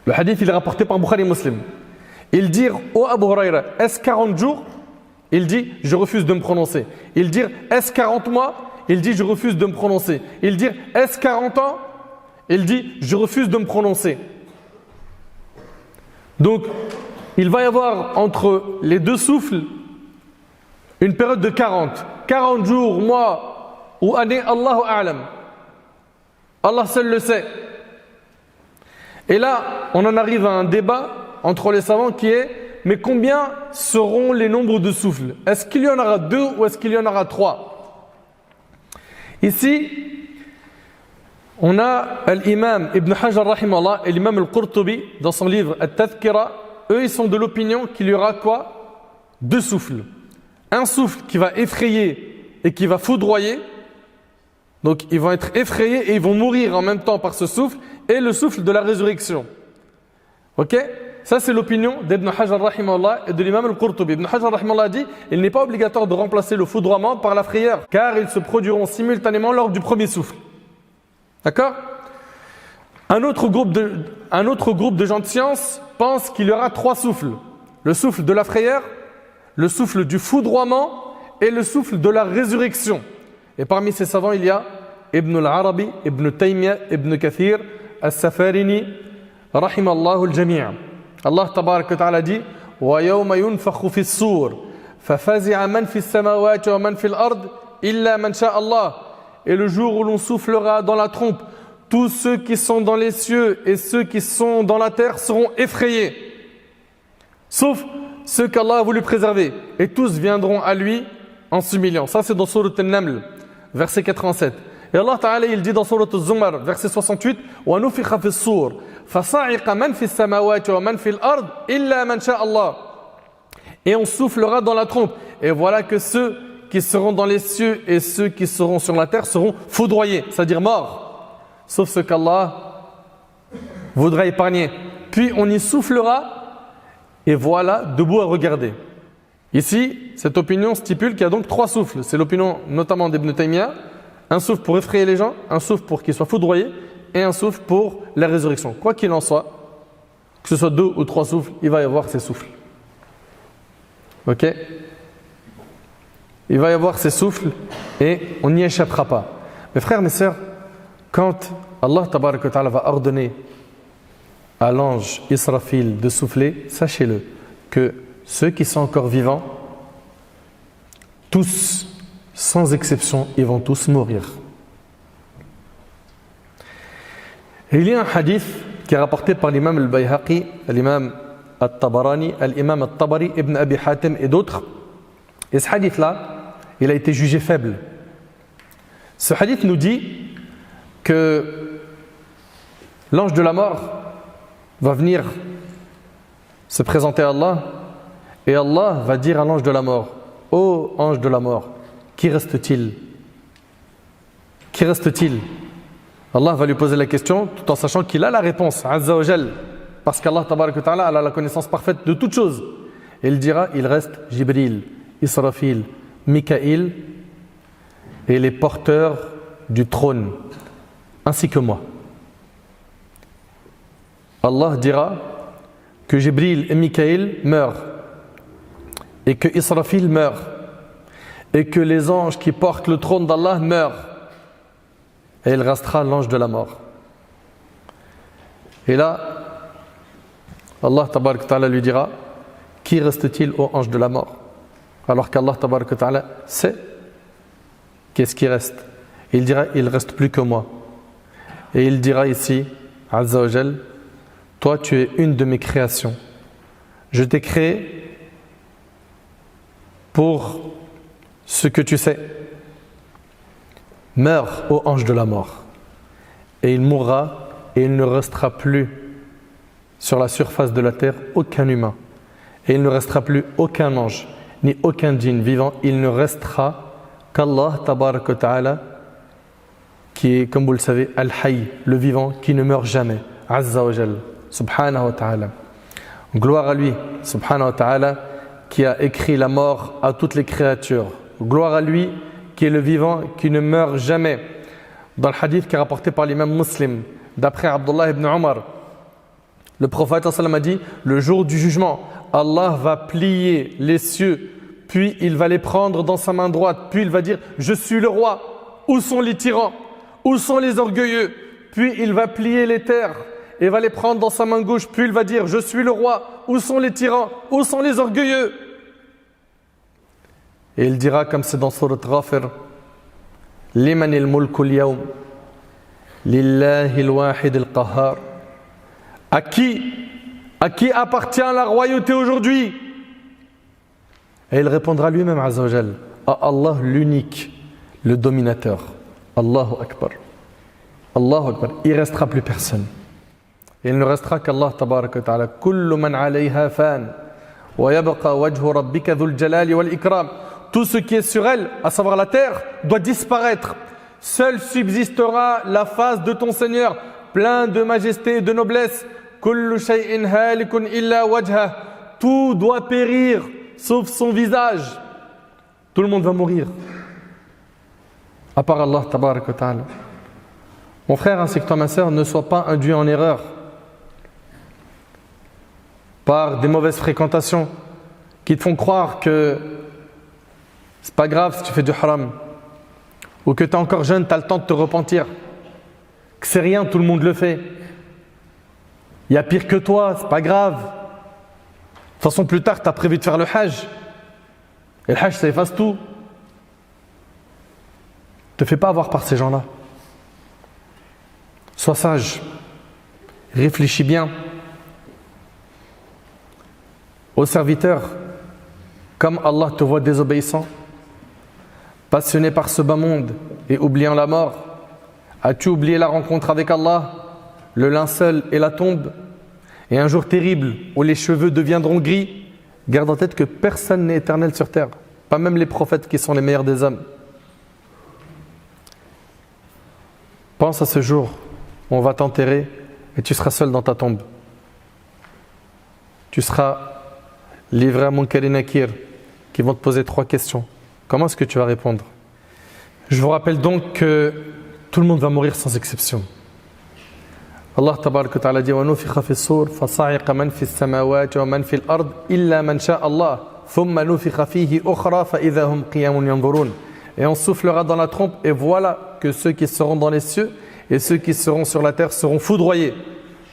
Le hadith il est rapporté par Bukhari et Muslim. Il dit au Abu Huraira, est-ce 40 jours? Il dit, je refuse de me prononcer. Il dit, est-ce 40 mois? Il dit, je refuse de me prononcer. Il dit, est-ce 40 ans? Il dit, je refuse de me prononcer. Donc, il va y avoir entre les deux souffles une période de 40. 40 jours, mois ou années, Allahu A'lam. Allah seul le sait. Et là, on en arrive à un débat entre les savants qui est, mais combien seront les nombres de souffles? Est-ce qu'il y en aura 2 ou est-ce qu'il y en aura 3? Ici, on a l'imam Ibn Hajar rahimahullah et l'imam al-Qurtubi dans son livre At-Tadhkira. Eux, ils sont de l'opinion qu'il y aura quoi? 2 souffles. Un souffle qui va effrayer et qui va foudroyer, Donc ils vont être effrayés et ils vont mourir en même temps par ce souffle et le souffle de la résurrection. Ok? Ça c'est l'opinion d'Ibn Hajar rahimahullah et de l'imam al-Qurtubi. Ibn Hajar rahimahullah dit il n'est pas obligatoire de remplacer le foudroiement par la frayeur car ils se produiront simultanément lors du premier souffle. D'accord? Un autre groupe de gens de science pense qu'il y aura 3 souffles. Le souffle de la frayeur, le souffle du foudroiement et le souffle de la résurrection. Et parmi ces savants, il y a Ibn al-Arabi, Ibn Taymiyyah, Ibn Kathir, As-Safarini, rahimallahu al-jami'. Allah tabarak wa ta'ala dit wa yawma yunfakhu fi as-sur fafazi'a man fi as-samawati wa man fi al-ard illa man sha'a Allah. Et le jour où l'on soufflera dans la trompe, tous ceux qui sont dans les cieux et ceux qui sont dans la terre seront effrayés, sauf ceux qu'Allah a voulu préserver, et tous viendront à lui en s'humiliant. Ça c'est dans Sourate An-Naml, verset 87. Et Allah Ta'ala il dit dans Sourate Az-Zumar, verset 68, wa nufikha fi as-sur fasa'iqa man fi as-samawati wa man fi al-ard illa man sha'a Allah. Et on soufflera dans la trompe, et voilà que ceux qui seront dans les cieux et ceux qui seront sur la terre seront foudroyés, c'est-à-dire morts, sauf ce qu'Allah voudra épargner. Puis on y soufflera et voilà, debout à regarder. Ici, cette opinion stipule qu'il y a donc 3 souffles. C'est l'opinion notamment d'Ibn Taymiyyah. Un souffle pour effrayer les gens, un souffle pour qu'ils soient foudroyés et un souffle pour la résurrection. Quoi qu'il en soit, que ce soit 2 ou 3 souffles, il va y avoir ces souffles. Ok? Il va y avoir ces souffles et on n'y échappera pas. Mes frères, mes sœurs, quand Allah tabaraka wa ta'ala va ordonner à l'ange Israfil de souffler, sachez-le que ceux qui sont encore vivants, tous, sans exception, ils vont tous mourir. Et il y a un hadith qui est rapporté par l'imam al-Bayhaqi, l'imam al-Tabarani, l'imam al-Tabari, Ibn Abi Hatim et d'autres. Et ce hadith-là, il a été jugé faible. Ce hadith nous dit que l'ange de la mort va venir se présenter à Allah et Allah va dire à l'ange de la mort: ô ange de la mort, qui reste-t-il? Qui reste-t-il? Allah va lui poser la question tout en sachant qu'il a la réponse, Azza wa Jal, parce qu'Allah tabarak wa ta'ala a la connaissance parfaite de toutes choses. Et il dira: il reste Jibril, Israfil, Mikaïl et les porteurs du trône, ainsi que moi. Allah dira que Jibril et Mikaïl meurent et que Israfil meurt et que les anges qui portent le trône d'Allah meurent et il restera l'ange de la mort. Et là, Allah tabarak wa ta'ala lui dira: qui reste-t-il au ange de la mort? Alors qu'Allah tabarak wa ta'ala sait qu'est-ce qui reste. Il dira: il ne reste plus que moi. Et il dira ici, Azza wa Jal: toi tu es une de mes créations. Je t'ai créé pour ce que tu sais. Meurs, ô ange de la mort. Et il mourra et il ne restera plus sur la surface de la terre aucun humain. Et il ne restera plus aucun ange, ni aucun djinn vivant. Il ne restera qu'Allah tabarak wa ta'ala, qui est, comme vous le savez, Al-Hayy, le vivant qui ne meurt jamais. Azza wa Jal, subhanahu wa ta'ala. Gloire à lui, subhanahu wa ta'ala, qui a écrit la mort à toutes les créatures. Gloire à lui, qui est le vivant, qui ne meurt jamais. Dans le hadith qui est rapporté par l'imam Muslim, d'après Abdullah ibn Omar, le prophète sallam a dit: le jour du jugement, Allah va plier les cieux, puis il va les prendre dans sa main droite, puis il va dire: je suis le roi, où sont les tyrans, où sont les orgueilleux? Puis il va plier les terres et va les prendre dans sa main gauche, puis il va dire: je suis le roi, où sont les tyrans, où sont les orgueilleux? Et il dira, comme c'est dans Surat Ghafir: Liman al-mulku al-yawm lillahi al-wahid al-qahhar. À qui appartient la royauté aujourd'hui? Et il répondra lui-même, Azza wa Jal: à Allah l'unique, le dominateur. Allahu Akbar. Allahu Akbar. Il ne restera plus personne. Il ne restera qu'Allah tabarak wa ta'ala. Kullu man alayha fan wa yabqa wajhu rabbika dhul jalali wal ikram. Tout ce qui est sur elle, à savoir la terre, doit disparaître. seule subsistera la face de ton Seigneur, plein de majesté et de noblesse. Kullu shay'in halikun illa wajhah. Tout doit périr, sauf son visage. Tout le monde va mourir, à part Allah tabarak wa ta'ala. Mon frère ainsi que toi ma sœur, ne sois pas induit en erreur par des mauvaises fréquentations qui te font croire que c'est pas grave si tu fais du haram, ou que tu es encore jeune, tu as le temps de te repentir, que c'est rien, tout le monde le fait. Il y a pire que toi, c'est pas grave. De toute façon, plus tard, tu as prévu de faire le hajj. Et le hajj, ça efface tout. Ne te fais pas avoir par ces gens-là. Sois sage. Réfléchis bien. Ô serviteur, comme Allah te voit désobéissant, passionné par ce bas monde et oubliant la mort, as-tu oublié la rencontre avec Allah, le linceul et la tombe, et un jour terrible où les cheveux deviendront gris? Garde en tête que personne n'est éternel sur terre, pas même les prophètes qui sont les meilleurs des hommes. Pense à ce jour où on va t'enterrer et tu seras seul dans ta tombe. Tu seras livré à Munkar et Nakir qui vont te poser 3 questions. Comment est-ce que tu vas répondre? Je vous rappelle donc que tout le monde va mourir sans exception. Allah tabaraka wa ta'ala dit wa nufikha fi as-sur fa sa'iqa man fi as-samawati wa man fi al-ard illa man sha'a Allah thumma nufikha fihi ukhra fa idha hum qiyamun yanzurun. Et on soufflera dans la trompe et voilà que ceux qui seront dans les cieux et ceux qui seront sur la terre seront foudroyés,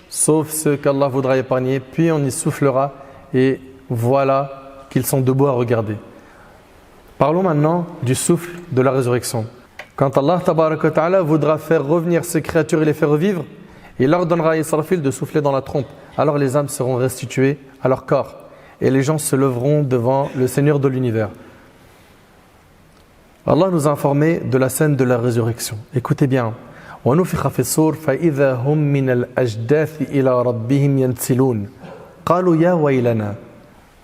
sauf ceux qu'Allah voudra épargner, puis on y soufflera et voilà qu'ils sont debout à regarder. Parlons maintenant du souffle de la résurrection. Quand Allah tabaraka wa ta'ala voudra faire revenir ces créatures et les faire revivre, il ordonnera à Israfil de souffler dans la trompe. Alors les âmes seront restituées à leur corps et les gens se leveront devant le Seigneur de l'univers. Allah nous a informé de la scène de la résurrection. Écoutez bien. وَنُفِخَ فِي الصُّورِ فَإِذَا هُمْ مِنَ الْأَجْدَاثِ إِلَى رَبِّهِمْ يَنْسِلُونَ قَالُوا يَا وَيْلَنَا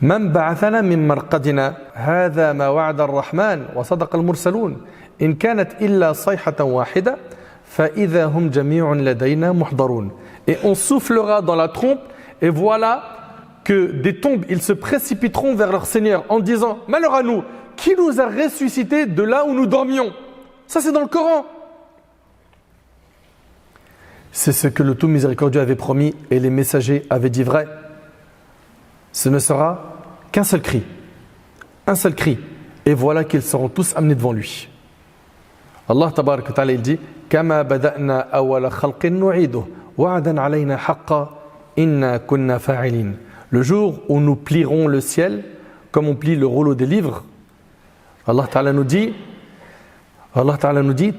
مَنْ بَعَثَنَا مِنْ مَرْقَدِنَا هَذَا مَا وَعَدَ الرَّحْمَنُ وَصَدَقَ الْمُرْسَلُونَ إِنْ كَانَتْ إِلَّا صَيْحَةً وَاحِدَةً فَإِذَا هُمْ جَمِيعٌ لَدَيْنَا مُحْضَرُونَ. Et on soufflera dans la trompe et voilà que des tombes, ils se précipiteront vers leur Seigneur en disant « Malheur à nous, qui nous a ressuscités de là où nous dormions ?» Ça c'est dans le Coran. C'est ce que le tout miséricordieux avait promis et les messagers avaient dit vrai. Ce ne sera qu'un seul cri. Un seul cri. Et voilà qu'ils seront tous amenés devant lui. Allah tabaraka wa ta'ala il dit Kama bada'na awwala khalqin nu'iduhu wa'dan 'alayna haqqan inna kunna fa'ilin. Le jour où nous plierons le ciel comme on plie le rouleau des livres, Allah ta'ala nous dit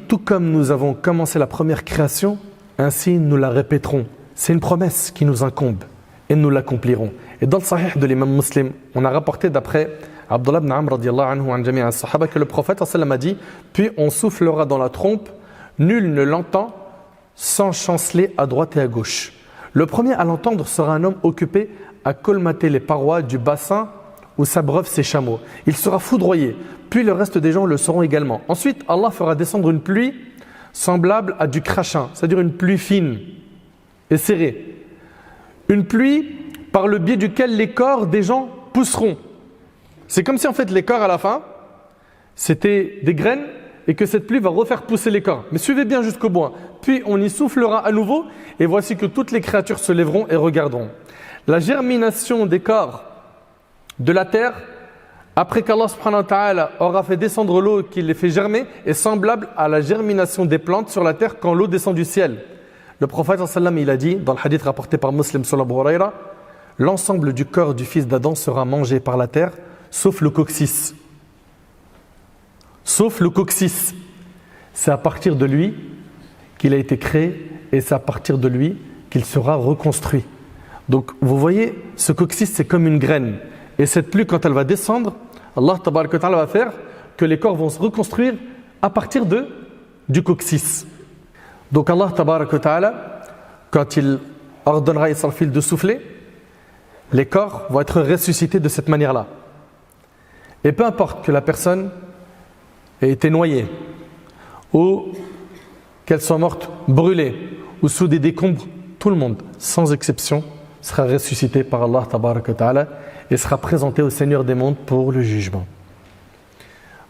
tout comme nous avons commencé la première création, ainsi nous la répéterons. C'est une promesse qui nous incombe et nous l'accomplirons. Et dans le Sahih de l'imam Muslim, on a rapporté d'après Abdullah ibn Amr radiyallahu anhu an jami'a as-sahaba que le prophète sallallahu a dit puis on soufflera dans la trompe, nul ne l'entend sans chanceler à droite et à gauche. Le premier à l'entendre sera un homme occupé à colmater les parois du bassin où s'abreuvent ses chameaux. Il sera foudroyé, puis le reste des gens le seront également. Ensuite, Allah fera descendre une pluie semblable à du crachin, c'est-à-dire une pluie fine et serrée. Une pluie par le biais duquel les corps des gens pousseront. C'est comme si en fait les corps à la fin, c'était des graines et que cette pluie va refaire pousser les corps. Mais suivez bien jusqu'au bout. Puis on y soufflera à nouveau et voici que toutes les créatures se lèveront et regarderont. La germination des corps de la terre, après qu'Allah subhanahu wa ta'ala aura fait descendre l'eau qui les fait germer, est semblable à la germination des plantes sur la terre quand l'eau descend du ciel. Le prophète sallallahu alayhi wa sallam, il a dit, dans le hadith rapporté par Muslim sur Abu Huraira, l'ensemble du corps du fils d'Adam sera mangé par la terre, sauf le coccyx. Sauf le coccyx. C'est à partir de lui qu'il a été créé et c'est à partir de lui qu'il sera reconstruit. Donc vous voyez, ce coccyx c'est comme une graine. Et cette pluie, quand elle va descendre, Allah tabaraka wa ta'ala va faire que les corps vont se reconstruire à partir du coccyx. Donc Allah tabaraka wa ta'ala, quand il ordonnera à Israfil de souffler, les corps vont être ressuscités de cette manière-là. Et peu importe que la personne ait été noyée ou qu'elles soient mortes, brûlées ou sous des décombres, tout le monde, sans exception, sera ressuscité par Allah tabaraka wa ta'ala et sera présenté au Seigneur des mondes pour le jugement.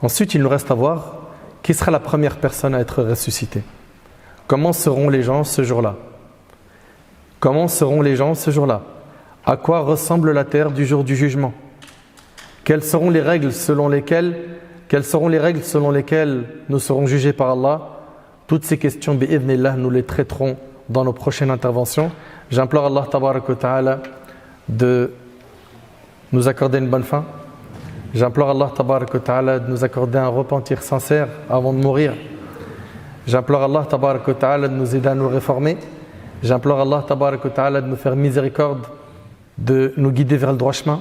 Ensuite, il nous reste à voir qui sera la première personne à être ressuscitée. Comment seront les gens ce jour-là? Comment seront les gens ce jour-là? À quoi ressemble la terre du jour du jugement? Quelles seront les règles selon lesquelles nous serons jugés par Allah? Toutes ces questions, bi'idhnillah, nous les traiterons dans nos prochaines interventions. J'implore Allah tabaraka wa ta'ala de nous accorder une bonne fin. J'implore Allah tabaraka wa ta'ala de nous accorder un repentir sincère avant de mourir. J'implore Allah tabaraka wa ta'ala de nous aider à nous réformer. J'implore Allah tabaraka wa ta'ala de nous faire miséricorde, de nous guider vers le droit chemin.